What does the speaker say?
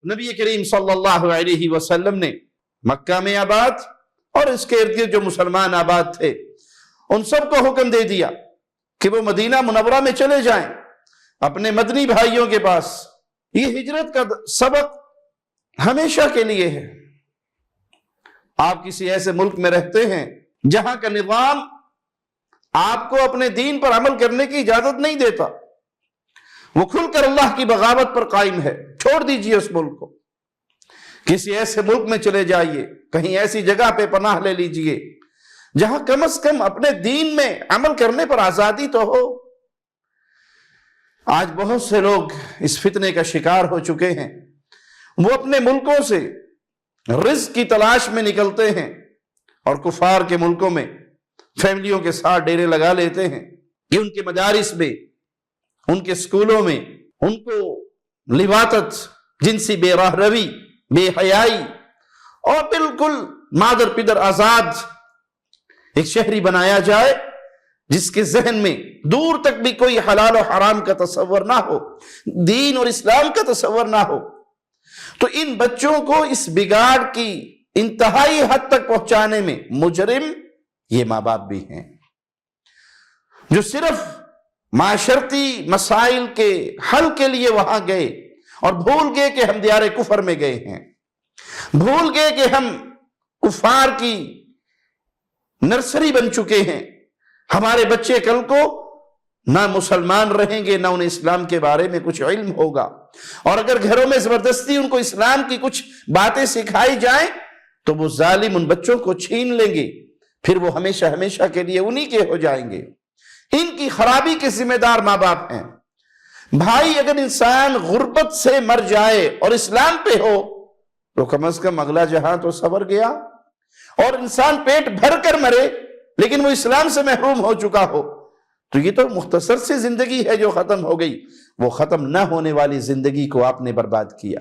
نبی کریم صلی اللہ علیہ وسلم نے مکہ میں آباد اور اس کے ارد گرد جو مسلمان آباد تھے ان سب کو حکم دے دیا کہ وہ مدینہ منورہ میں چلے جائیں اپنے مدنی بھائیوں کے پاس۔ یہ ہجرت کا سبق ہمیشہ کے لیے ہے۔ آپ کسی ایسے ملک میں رہتے ہیں جہاں کا نظام آپ کو اپنے دین پر عمل کرنے کی اجازت نہیں دیتا، وہ کھل کر اللہ کی بغاوت پر قائم ہے، چھوڑ دیجئے اس ملک کو، کسی ایسے ملک میں چلے جائیے، کہیں ایسی جگہ پہ پناہ لے لیجئے جہاں کم از کم اپنے دین میں عمل کرنے پر آزادی تو ہو۔ آج بہت سے لوگ اس فتنے کا شکار ہو چکے ہیں، وہ اپنے ملکوں سے رزق کی تلاش میں نکلتے ہیں اور کفار کے ملکوں میں فیملیوں کے ساتھ ڈیرے لگا لیتے ہیں کہ ان کے مدارس میں، ان کے سکولوں میں ان کو لواطت، جنسی بے راہ روی، بے حیائی اور بالکل مادر پدر آزاد ایک شہری بنایا جائے جس کے ذہن میں دور تک بھی کوئی حلال و حرام کا تصور نہ ہو، دین اور اسلام کا تصور نہ ہو۔ تو ان بچوں کو اس بگاڑ کی انتہائی حد تک پہنچانے میں مجرم یہ ماں باپ بھی ہیں، جو صرف معاشرتی مسائل کے حل کے لیے وہاں گئے اور بھول گئے کہ ہم دیار کفر میں گئے ہیں، بھول گئے کہ ہم کفار کی نرسری بن چکے ہیں۔ ہمارے بچے کل کو نہ مسلمان رہیں گے، نہ انہیں اسلام کے بارے میں کچھ علم ہوگا، اور اگر گھروں میں زبردستی ان کو اسلام کی کچھ باتیں سکھائی جائیں تو وہ ظالم ان بچوں کو چھین لیں گے، پھر وہ ہمیشہ ہمیشہ کے لیے انہی کے ہو جائیں گے۔ ان کی خرابی کے ذمہ دار ماں باپ ہیں۔ بھائی اگر انسان غربت سے مر جائے اور اسلام پہ ہو تو کم از کم اگلا جہاں تو سنور گیا، اور انسان پیٹ بھر کر مرے لیکن وہ اسلام سے محروم ہو چکا ہو تو یہ تو مختصر سی زندگی ہے جو ختم ہو گئی، وہ ختم نہ ہونے والی زندگی کو آپ نے برباد کیا۔